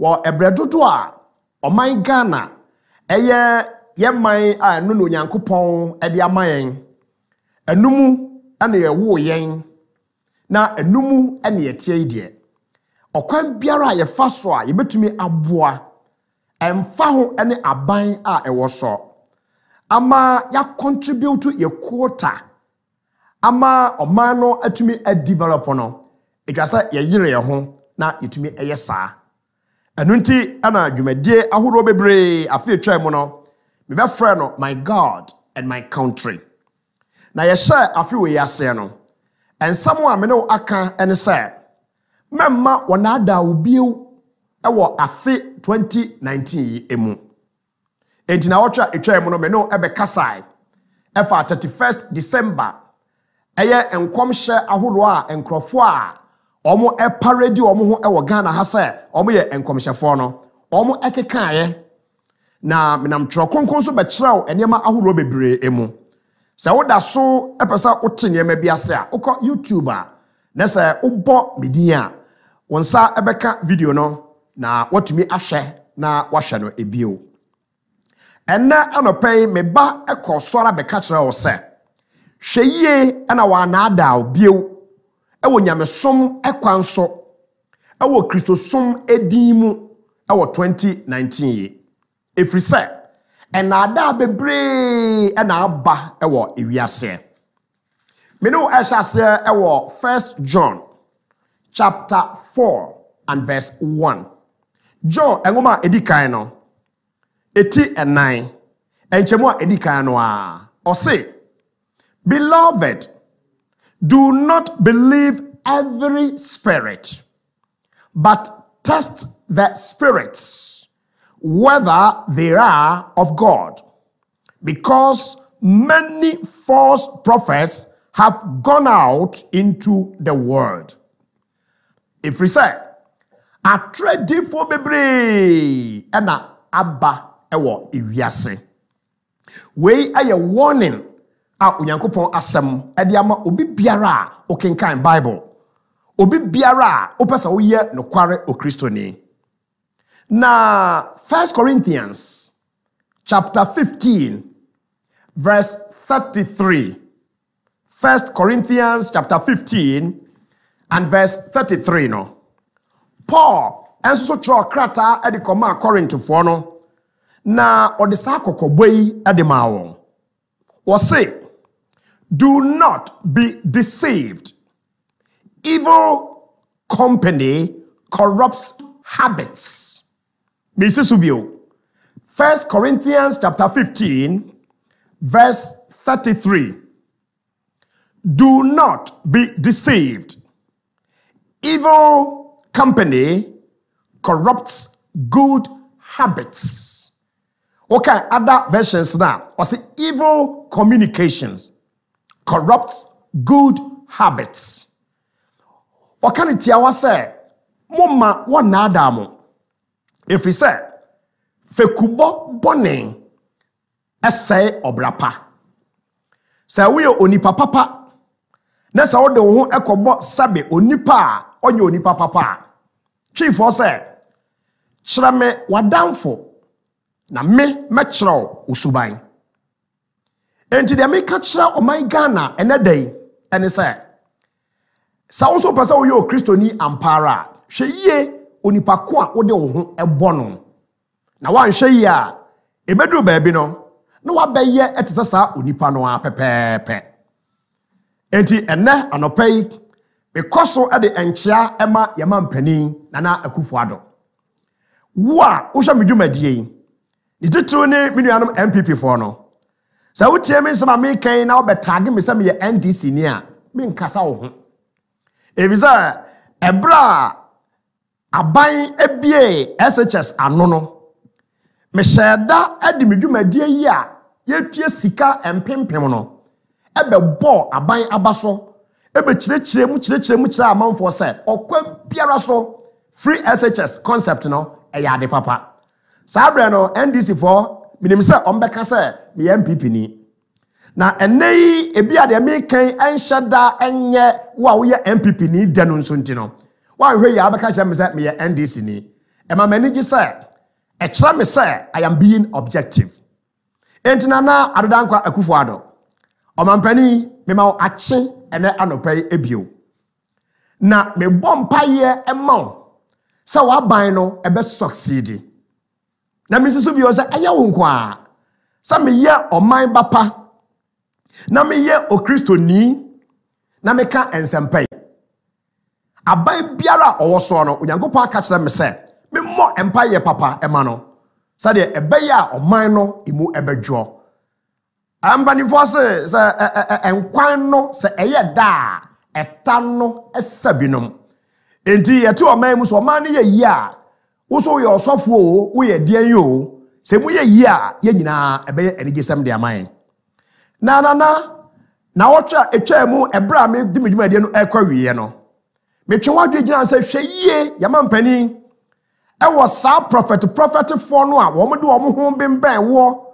Wo ebredodo a oman Ghana eye yemman a no no Nyankopɔn e de amayen enumu ane ye wo yen na enumu ane ye tie de okwan biara ye fa so a ye betumi aboa emfa ho ane aban a ewo so ama ya contribute ye quota ama oman no atumi a develop no etwasa ye yire ye ho na yetumi eye saa enu nti ana dwumadie ahoro bebre afi etwa mu no me be frɛ no my God and my country na ye share afi we yase no ensamo a me no aka ene sɛ memma wona da obiu ewo afi 2019 emu enti na wotwa etwa mu no me no ebe kasai efa 31st December eye enkomhye ahoro a enkrofo a omo parade omo ho ewo Ghana ha se omo ye enkomhyefo no omo ekekaaye na menam tro kronkron so be kyerɛw enema ahoro bebre emu se woda so epesa wote enema bi ase a ukọ YouTube a na se ubọ medin a wonsa ebeka video no na watumi ahwɛ na wahwɛ no ebio enna anopai meba ekosora beka kyerɛw wo se hweyie ana wa na ada obio ewo nyamesom ekwanso ewo kristosom edimu ewo 2019 efri se ena ada bebre ena aba ewo ewiase me no ehase ewo 1 John chapter 4 and verse 1 John engoma edikan no eti enan enchemo edikan no a o say beloved, do not believe every spirit, but test the spirits, whether they are of God, because many false prophets have gone out into the world. If we say, a trade for bebre, and a abba ewo iwiase. We are a warning. A Onyankopɔn asɛm ade ama obi biara o kenkan Bible obi biara o pesa wo ye nokware o Kristoni na 1 Corinthians chapter 15 verse 33 1 Corinthians chapter 15 and verse 33 no Paul enso so tro krata ade koma Korintofo no na odisa kokoboi ade ma won wo say do not be deceived. Evil company corrupts habits. Mrs. Ubio, 1 Corinthians chapter 15, verse 33. Do not be deceived. Evil company corrupts good habits. Okay, other versions now. What's the evil communications? Corrupts good habits. Wakaniti awa say, moma wana adamu. If we say, fekubo bone, essay obrapa. Say we onipa papa. Nesa ode wo ekobo sabe onipa onye onipa papa. Chief say, chrame wadamfo na me mechro usuban. Enti de me kachira o my Ghana enedai ene say sa also pesa wo yo Kristoni ampara hwe yie onipa ko a wo de wo ho ebo no na wan hwe yie a ebedu baabi no na wa beye etese sa onipa no a pepepe enti ene anopai because e de enchia ema yama mpani na Akufo-Addo wo a wo hwe medwumadie ni titru ne menuanom MPP for no sa wutie me nsema me kan na obetag me se me NDC ni a me nkasa wo ho evisa ebra aban ebie SHS ano no me sheda adi medwumadie yi a yetie sika empempem no ebebo aban abaso ebe kirekire mu kire amanfo se okwam biara so free SHS concept no eyade papa sabre no NDC for minim se ombeka se me MPP ni na enei ebia de me kan enhyada enye wa wo ye MPP ni de no nso ntino wa hwe ya abeka che me se me NDC ni ema manage say e kira me say I am being objective entina na adodankwa Akufo-Addo omampani me ma ache ene anopai ebio na me bompaye ema sa wa ban no ebe succeed na me siso bi o say aya wo nko a sa me ye oman bapa na me ye okristoni na me ka ensempai aban biara owoso no onyankopon aka kire me say me mo empire papa ema no sa de ebe ya oman no imu ebedwo ambani force se enkwan no se eye da eta no esabinom enti ye to oman mu so oman ne ye yi a wo so ye osofo o wo ye dian yo se mu ye yi a ye nyina ebe ye enigesem de aman na wotwa etwa mu ebra me di medwuma de no ekwa wiye no metwe wadwe gina se hwe yie yamampani ewo sa prophet for no a wo mo de wo ho bemben wo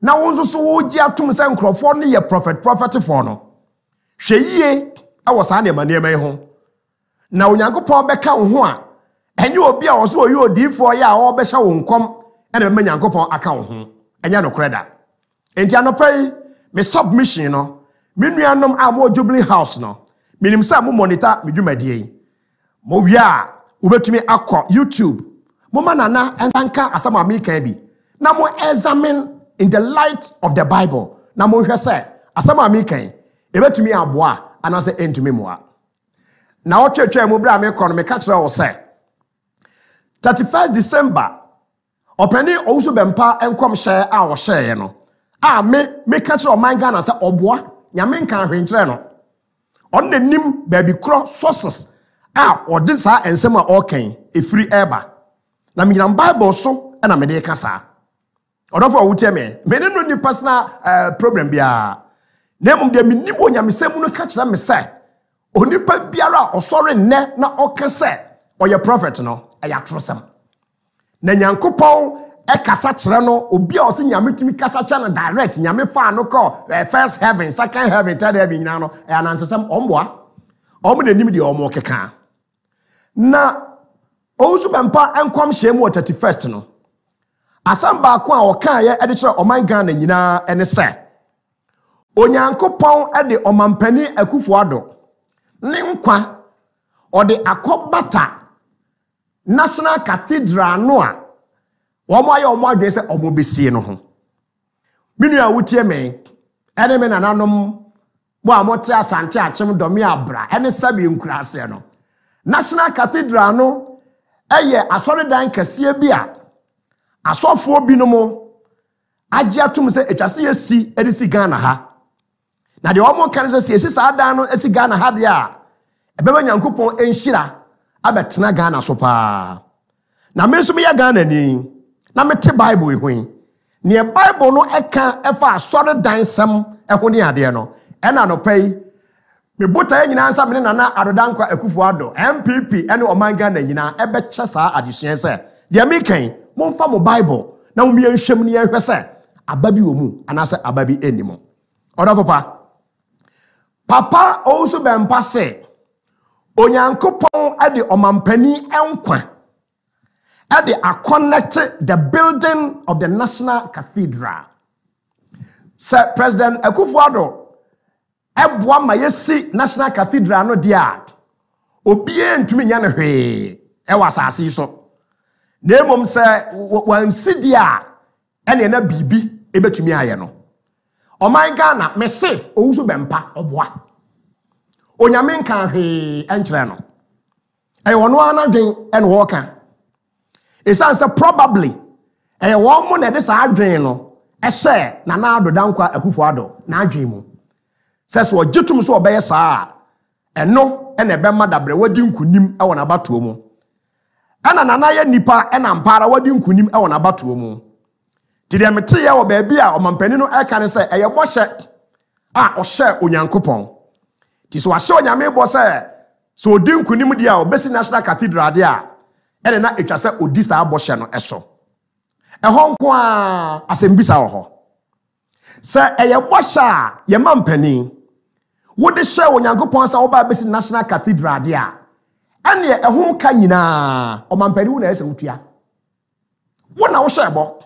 na wo nso so wo gi atom se nkrofo no ye prophet for no hwe yie ewo sa na ema ho na onyankopon beka wo ho a enye obi a wo so oyi odifo ya a wo be hya wo nkom ena be nyankopon aka wo ho enya no kreda enti anopai me submission no me nuanom a mo Jubilee House no minim sa mo monitor me dwumadie mo wia wo betumi akọ YouTube mo manana ensanka asama me kan bi na mo examine in the light of the Bible na mo hwɛ sɛ asama me kan e betumi aboa anase entumi moa na wo twetwe mo bra me kɔ no me ka kyerɛ wo sɛ 31st December openi Owusu Bempah enkom hye a wo hye no a me ka kyerɛ o man Ghana sɛ oboa nyame nkan hwenkyerɛ no on nanim baby cross sources a odin sa ensem a okan efiri eba na me nyam Bible so na me de ka sa odofo awutie me no ni personal problem bia na mum de me nibo nyamesem no ka kyerɛ me sɛ onipa biara osore nne na oka sɛ oye prophet no eya trosem na nyankopɔn kasa kyerɛ no obi a ɔse nyame tumi kasa kyerɛ no direct nyame fa no kɔ first heaven second heaven third heaven nyina no anansesem ɔmboa ɔmo nanim de ɔmo keka na Owusu Bempah enkom hye mu 31st no asam ba ko a ɔka ye de kyerɛ ɔman Ghana nyina ene sɛ onyankopɔn de ɔmampani Akufo-Addo ne nkwa ɔde akɔbata National Cathedral no a womo aye omo adwe se omo besie no ho minu a wutie me ene me nananom mo amote asante achem domi abra ene sabi nkurase no National Cathedral no eye asore dan kase bi a asofo bi no mo agi atum se etwase yesi edisi Ghana ha na de omo kan se esi sa dan no esi Ghana ha de a ebeba nyankopon enhira abetena Ghana so pa na me so me ya Ghana ni na mete Bible ehun ne Bible no eka efa asore dan sem eho ne ade no ena no pai me bota nyina nsa me nana adodankwa Akufo-Addo MPP ene oman Ghana nyina ebe kye saa adesua se de me kan momfa mo Bible na mo yenhwem ne yehwe se ababi wo mu anase ababi enimo odofo papa Owusu Bempah se onyankopon ade omampani enkwa ade connect the building of the National Cathedral. Sir President Akufo-Addo eboa ma yesi National Cathedral no dia obie ntumi nya ne hwe e wasase so na emom se wansi dia ene na bibi ebetumi aye no oman Ghana me se Owusu Bempah oboa onyame nkan hwe enkyere no e wono anadwen ene wo ka esan se probably wo mo na de sa adwen no ehye na adodankwa Akufo-Addo na adwen mu ses wo gitum so obeye saa eno ene be madabre wadi nkunim e wona batuo mu ana ye nipa ena mpara wadi nkunim e wona batuo mu ti de mete ye wo ba bia omampani no eka ne se eye bohye a ohye onyankopon ti so ahye onyame bo se so odi nkunim dia obesi National Cathedral dia ene na etwase odi saa bohye no eso ehonko a asembisa wo ho se eye bohye a ye mampani wode hye onyankopon sa wo ba besi National Cathedral dia ene ehon ka nyina omampani wo na ese wutua Wona wo hyebo.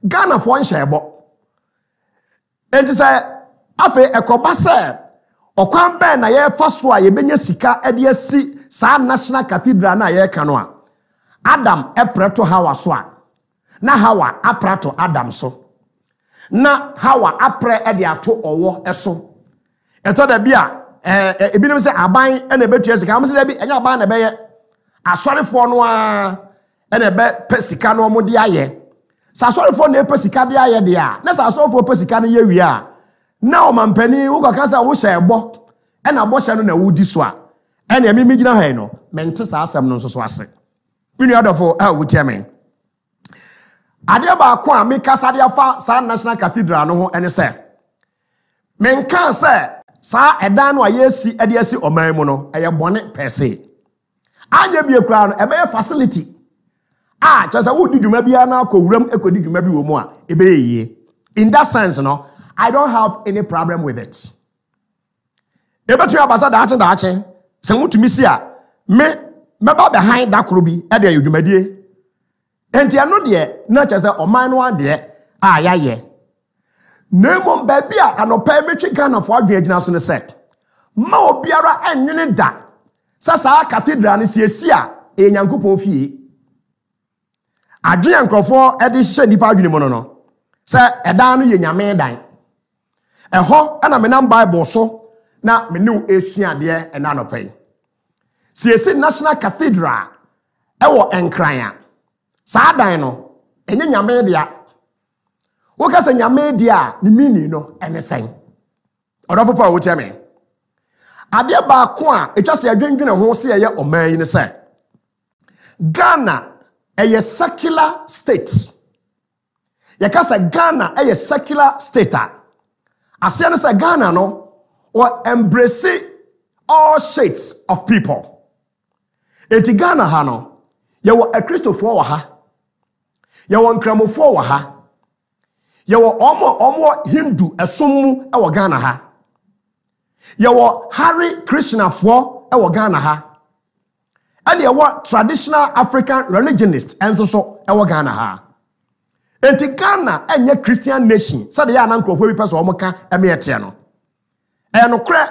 Ghana fo hyebo. Enti say afi ekoba say okwan ben na ye fa so a ye benya sika e de asi sa national cathedral na ye ka no a Adam epreto Hawa so a na Hawa aprato Adam so na Hawa apre e de ato owo eso eto da bia ebinim se aban e na betua sika am se da bi enya aban na be ye asorefo no a e na be pesika no mo de aye sa asorefo na pesika de aye de a na sa asorefo pesika no ye wi a na o mampani wo ka sa wo hyebo e na bo hye no na wudi so a e na mi gina han no mente sa asem no so ase mini adofo a wuti amen ade ba ko a me kasa de afa sa national cathedral no ho ene se menka se sa edan no ayesi ade asi oman mu no eye bone pese anya bi ekura no ebe facility just wo di dwuma bia na akowuram ekodi dwuma bi wo mu a ebe yeye in that sense no I don't have any problem with it. Ebetu abasa daache se mutumi si a me ba behind that krobi e de adwumadie enti ano de na chese oman no ade a yaye nemo ba bia anopa metwe Ghana fo adwen agina so ne se ma obiara enwene da sa cathedral ne siesi a enyankopon fie adwen nkrofo e de hye nipa adwene mo no se edan no ye nyame dan eho ana menam Bible so na menu esuade e na anopai siesi national cathedral ewo enkran sa dan no enye nyame dia wo ka se nyame dia ni mini no ene sen odofo pa wo tiame ade ba ko a etwa se adwendwene ho se ye oman yi ne se Ghana eye secular state ye ka se Ghana eye secular state Asiane say Ghana no or embrace all shades of people. Eti Ghana ha no ye wo Christopher wa ha. Ye wo nkramofo wa ha. Ye wo omo Hindu esommu e wo Ghana ha. Ye wo Hare Krishnafo e wo Ghana ha. And ye wo traditional African religionist enso so e wo Ghana ha. Enti Ghana enye Christian nation sade ya na nkrofo bi pese omoka emiete no no kre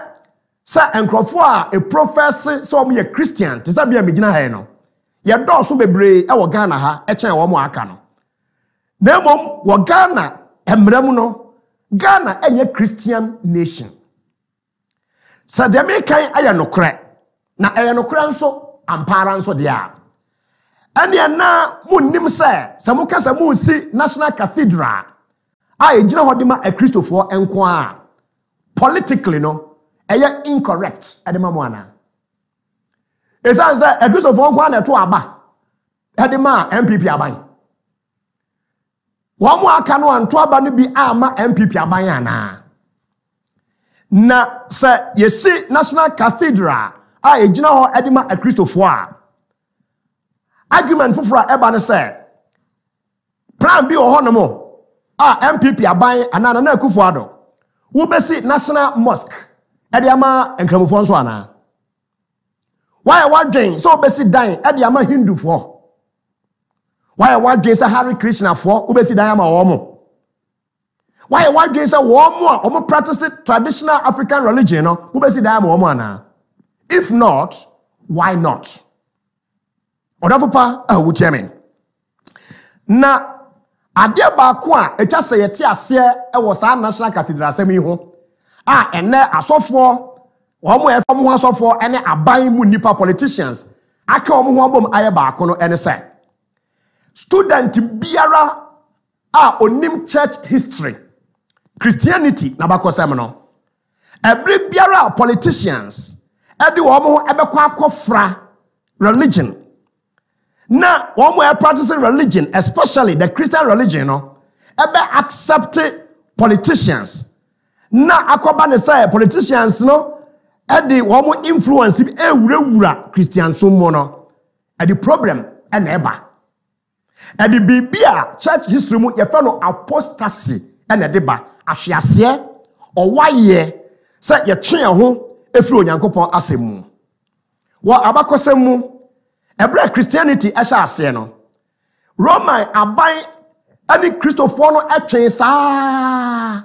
sa nkrofo a profess so omo ye Christian te sabe amegina ha no ye do so bebre e wo Ghana ha e chen wo mo aka no na mom wo Ghana emram no Ghana enye Christian nation sade me kan aya no kre na aya no kre nso ampara nso de a ane na munnim se muka se mu si national cathedral ejina hodima a Christopher enko a politically no eye incorrect edema mo ana esan se a Christopher enko na to aba edema MPP aban wo mo aka no anto aba no bi ama MPP aban ana na se yesi national cathedral ejina ho edima a Christopher argument fufura eba ne say plan bi ohonomo MPP aban anana na Akufo-Addo wo besi national mosque e de ama enkramofo nso ana why wadwen so besi dan e de ama Hindufo why wadwen say Hare Krishnafo wo besi dan ama omo why wadwen say wo mo a omo practice traditional African religion no wo besi dan ama omo ana if not why not odafo pa awutiame na ade ba ko a etwa se yete ase e wo sa national cathedral asem yi ho ene asofo wo mo e fam ho asofo ene aban mu nipa politicians aka wo ho abom aye ba ko no ene se student biara onim church history Christianity na ba ko sem no every biara politicians e de wo mo ebekwa akofra religion na one way practicing religion, especially the Christian religion, no, ebe accept politicians. Na akoba ne say politicians no, edi one influence wura Christian sumo no. The problem eba. Edi bibia church history mu ye fa no apostasy edeba ahwiase owaye say ye twe ho efiri onyankopon asemu. Wa abakosem mu Ebra Christianity asha ase no Roman aban any Christopher no etwen saa.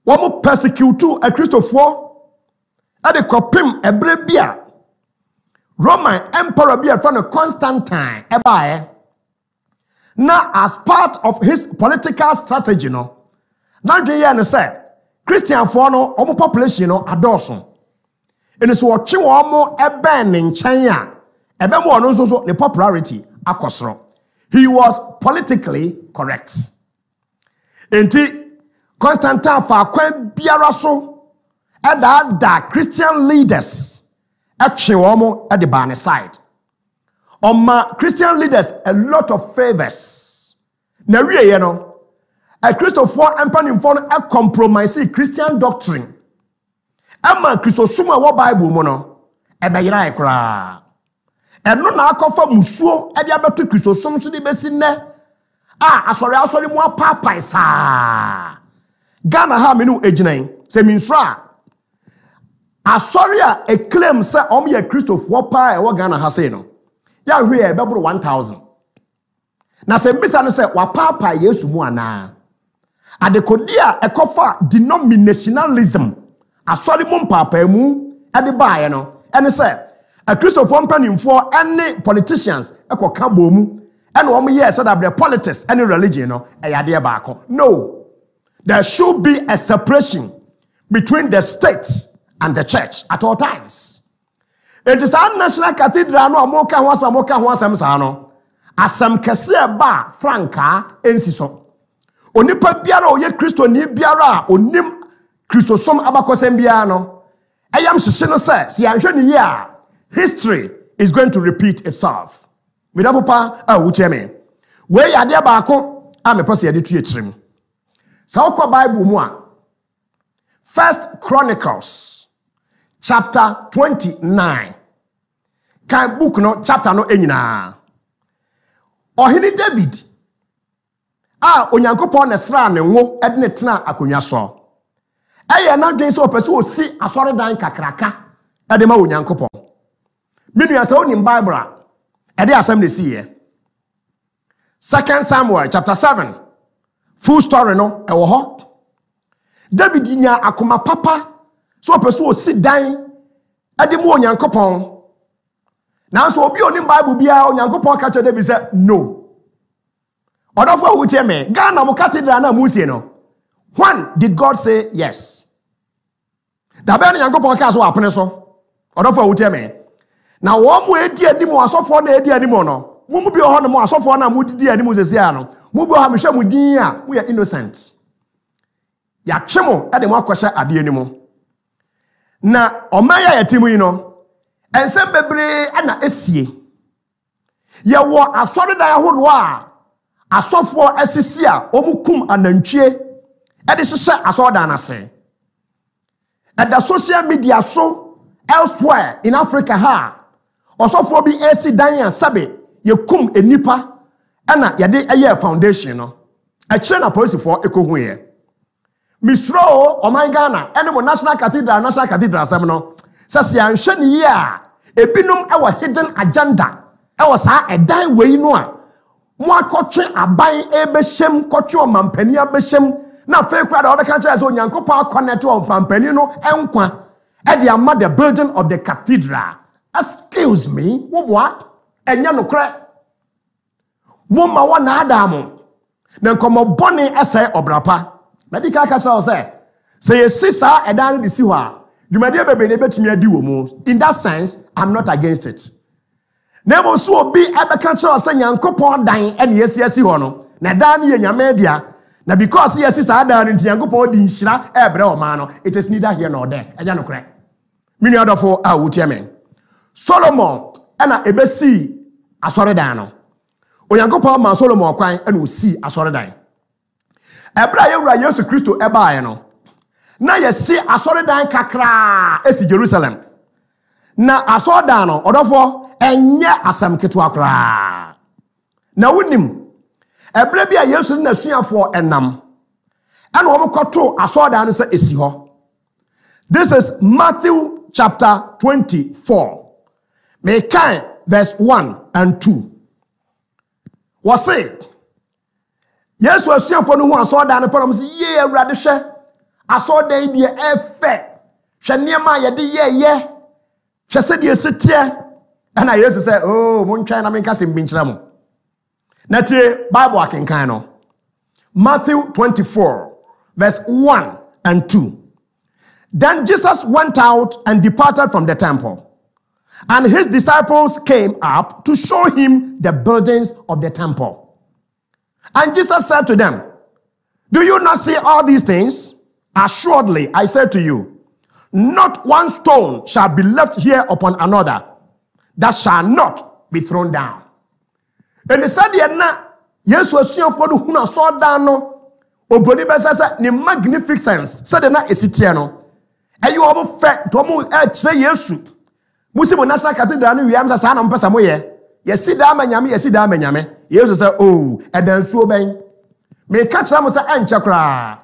Womo persecute a Christopher at the kopim ebre bia. Roman emperor bia from Constantine ebae. Now as part of his political strategy no. Now je say Christian for no omo population no adoso. Ene so oche omo ebe ne nchen a ebe mo no so the popularity akosoro. He was politically correct. Enti Constantine fa kwan biara so da Christian leaders etwe omo at the banner side. Christian leaders a lot of favors. Na wie ye no a Christopher empanimfo a compromise Christian doctrine. Ama Christosuma wo Bible mo no e be yira ekra. Eno na akofa musuo e dia beto Christosum so de besi ne. Asori mu apapai sa. Ghana ha me no eginan se minsra. Asori a claim say om ye Christopher pa e wo Ghana ha say no. Ya hwe e bebro 1000. Na se mbisa no say wa papa Yesu mu ana. Adekodia ekofa denominationalism. Asori mu papa mu e de baaye no. Ene say a Christopher mpanimfo any politicians ekoka bomu ene wo ye said that the politics any religion no e yade baako. No. There should be a separation between the state and the church at all times. It is our national cathedral no amoka ho asem sa no. Asem kese ba franka ensiso. Onipa biara oye Kristo ni biara onim Kristosom abakosem biara no. Ayam hye no say si anhwe ni ye a history is going to repeat itself. Midafo wuche me. We yade baako a me pese yade tu echirim. Sa okọ Bible mu a First Chronicles chapter 29. Kan book no chapter no enyina. Ohini David onyankopon na sra ne ngo ede ne tena akonwa so. Eye na dwen se opese osi asore dan kakraka ede ma onyankopon. Minu asa onim Bible a ede asem ne siye. 2 Samuel chapter 7. Full story no ewo ho. David nya akoma papa so opese osi dan ede ma onyankopon. Now so obi onim Bible bia onyankopon ka che David say no. Odofo wuche me Ghana mo cathedral na musie no. When did God say yes? Da be onyankopon ka so apene so. Odofo wuche me. Na wo mo edi anim asofo na edi anim no. Mo mu bi ho no mo asofo na mo didi anim sese a no. Mo bi ho me hwe mo din a mo ya innocent. Ya twemo e de mo akosha ade anim. Na omaya yatimu yi no. Ensem bebre ana esie. Ye wo asore da yahodo a asofo esisi a omukum anantwie e de hye asoda na se. At the social media so elsewhere in Africa ha osofo bi esi dan sabe ye kum enipa ana ye de eye foundation no. A kire na police for ekohu ye. Misro o man Ghana ene mo national cathedral sam no. Sase anhwe ne ye a ebinom ewo hidden agenda ewo saa edan wei no a mo akotwe aban ebeshem kotwe o mampani abeshem na fe kura da obeka kire se onyankopon connect o mampani no enkwa e dey am the building of the cathedral. Excuse me, wo boa enya no kure mo ma wo na adamu na nkomo bone ese obrapa na di ka kire say yesi saa edan no si ho a Jumade bebe ne betumi adi wo mu. In that sense, I'm not against it. Nemo so obi ebeka kire say nyankopon dan ene yesi ho no. Na dan ye nyame dia. Na because yesi sa dan nti nyankopon di nhira ebre o ma no. It is neither here nor there. Eja no kre. Mini adofo wutie men. Solomon ena ebesi asore dan no. Onyankopon ma Solomon kwan ena osi asore dan. Ebra ye wura Yesu Kristo ebaaye no. Na yesi asoridan kakra esi Jerusalem. Na asoridan no odofo enye asam ketu akra. Na wonim ebre bia Yesu na suafo enam. Ana wo mkoto asoridan no se esi ho. This is Matthew chapter 24. Mekan verse 1 and 2. was say, yes, was seen for no one saw down upon him, say, ye, radisha. I saw the idea, effect. Shaniama, ye, she said, you sit here. And I used to say, oh, one China make us in Binchram. Nati, Bible I can kind of. Matthew 24, verse 1 and 2. Then Jesus went out and departed from the temple. And his disciples came up to show him the buildings of the temple. And Jesus said to them, do you not see all these things? Assuredly, I say to you, not one stone shall be left here upon another that shall not be thrown down. And he said, yes, was seen for the Huna saw down no, Obodi Bessa, the magnificence, said the night is Itiano. And you almost fed to almost say yes. Muslim National Cathedral, we am a son of Passamoye. Yes, see damn yammy, yes, see damn yammy. You say, oh, and then so bang. May catch some of the chakra.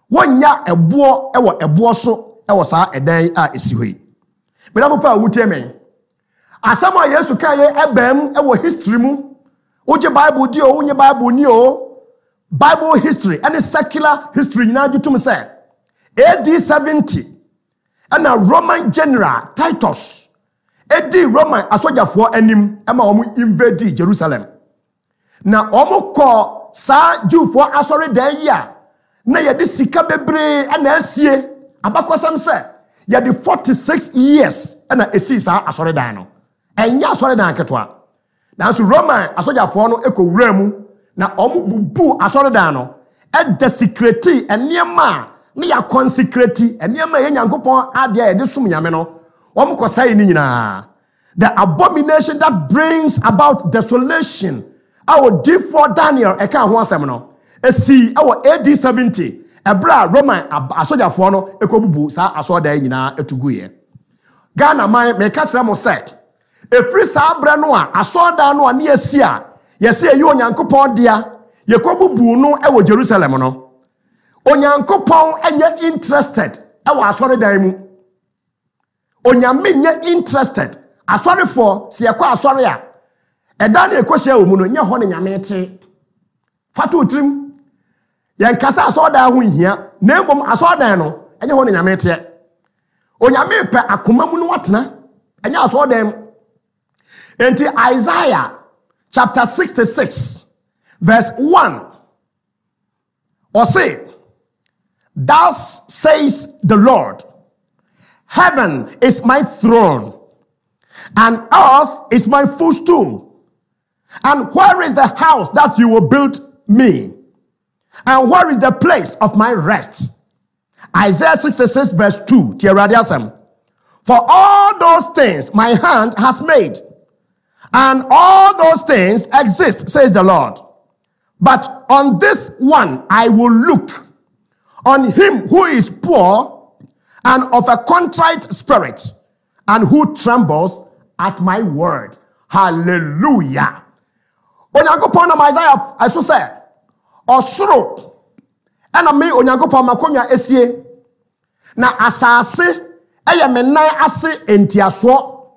1 year a boar, a bosso, a day is you. But I'm a power would tell me. As someone yes to carry a bam, a history mu. Oje Bible dio, unye Bible neo. Bible history, and secular history, now you to me say. AD 70. And a Roman general, Titus. AD Roman, a soldier for enim, Emma omu invade Jerusalem. Now, omu call Sa Jew for Asori de ya. Na yedi sika bebre, and esye. Abakwasam say, yedi 46 years, and a esi sa Asori dano. And ya Asori dan ketwa. Now, so Roman, a soldier for no echo remu, na omu bubu Asori dano, and desecrate, and near ma. Ni ya consecrate and near my Yankopon adia edisum yameno. The abomination that brings about desolation. Our D4 Daniel eka ho asemno. See our AD 70. Ebra Roman asoja fo no ekobubu sa asoda nyina etuguye. Ghana man me ka kire mo say. Efri sa abra no a asoda no ne asia. Yesi eyi Onyankopon dia. Yekobubu no ewo Jerusalem no. Onyankopon enye interested ewa asori dan mu. Onyame nye interested asori for se ekwa asori a eda na ekohia omu no nye ho ne nyame te fatu utrim yen kasa asori dan ho hia na ebom asori dan no enye ho ne nyame te onyame pe akoma mu no watena enye asori dan enti Isaiah chapter 66 verse 1 or say, thus says the Lord, heaven is my throne, and earth is my footstool. And where is the house that you will build me? And where is the place of my rest? Isaiah 66 verse 2. For all those things my hand has made, and all those things exist, says the Lord. But on this one I will look, on him who is poor and of a contrite spirit, and who trembles at my word. Hallelujah. Onyankopon na Isaiah aso say, osoro ena me Onyankopon makonya esie na asase eye menan ase entiaso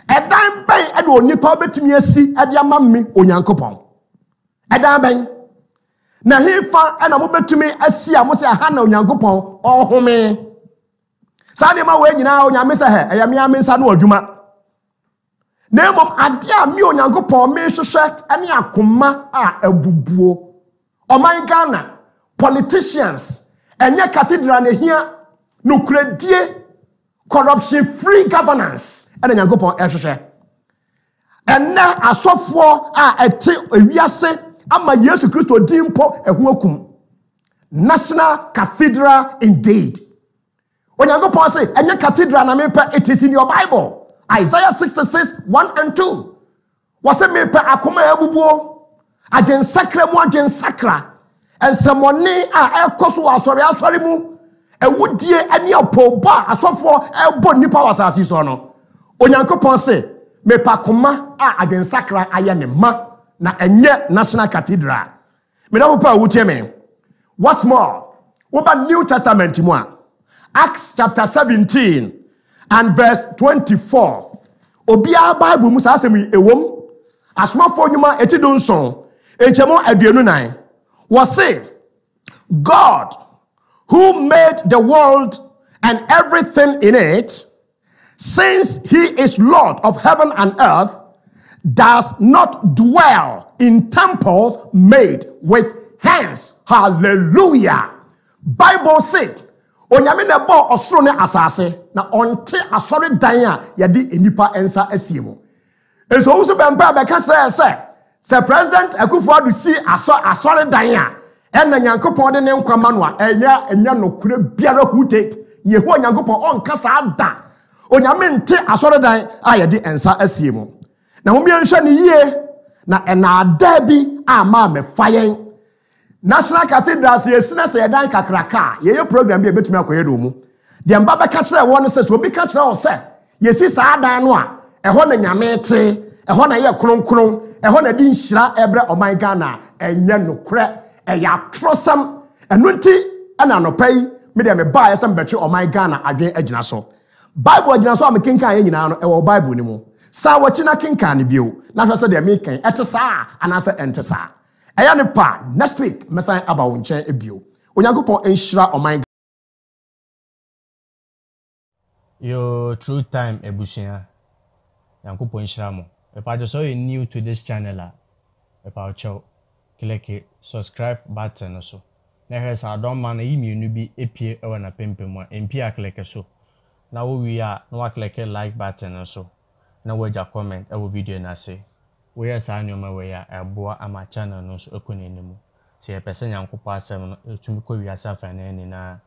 edan ben ena onipa betumi asi ade ama me Onyankopon edan ben na hifa ena mo betumi asi a mo se ha na Onyankopon ohome sane ma we nyina Onyame se he eye me amensa no adwuma na mom ade a me Onyankopon me hwehwe ene akoma a abubuo oman Ghana politicians enye cathedral na hia no kredie corruption free governance ene Onyankopon ehwehwe ene asofo a ete ewiase ama Yesu Kristo dimpo ehu akum national cathedral indeed. Onyankopon say enye cathedral na me pe, it is in your Bible. Isaiah 66 1 and 2. Wase me pe akoma abubuo agen sakra mu agen sakra ensemone a ekoso asori mu ewudie ene opoba asofo ebo nipa wasasi so no. Onyankopon say me pa akoma a agen sakra aye ne ma na enye national cathedral. Me na pa wutie me. What's more, what New Testament mu a Acts chapter 17 and verse 24. Obia Bible musa asemi ewom asomafo nyuma eti donson Enchemo aduonu nan. Was say, God, who made the world and everything in it, since he is Lord of heaven and earth, does not dwell in temples made with hands. Hallelujah. Bible say, onyame na bo osoro ne asase na onte asori dan a yedi enipa ensa asiemu. Enso Owusu Bempah be ka kire se President Akufo-Addo si asori dan a ena Nyankopon de ne nkwama no a enya nokure biara hute yehu Nyankopon onka sa da onyame nte asori dan a yedi ensa asiemu. Na mo bianhwe ne yie na enada bi ama me fayen National Cathedral se yesina se yedan kakraka ye program bi ebetumi akoye do mu de mba be ka kire won se obi ka kire o se yesi sa dan no a eho na nyame te eho na ye kronkron eho na di nhira ebre oman Ghana enye nokre eya trosam enu nti ana nopai me de me ba yesam betwe oman Ghana adwen agina so Bible agina so am kenkan ye nyina no ewo Bible ni mu sa wachi na kenkan ne bio na hwese de me kan etesa anase entesa eya ne pa next week mesan aba wo nchen ebio onyankopon enhyira oman Yo true time ebusia yankopon enhyira mo epa just so you new to this channel epa ocho click subscribe button so na hwese adon man yi mienu bi epie ewa na pempem a empia click so na wo wi a na wa click like button so na wo ja comment ewo video na say we are saying you we are eboa ama channel no so ekonenimu se e pese nyankopɔ asɛm no etumi kɔ wi asafa na ni na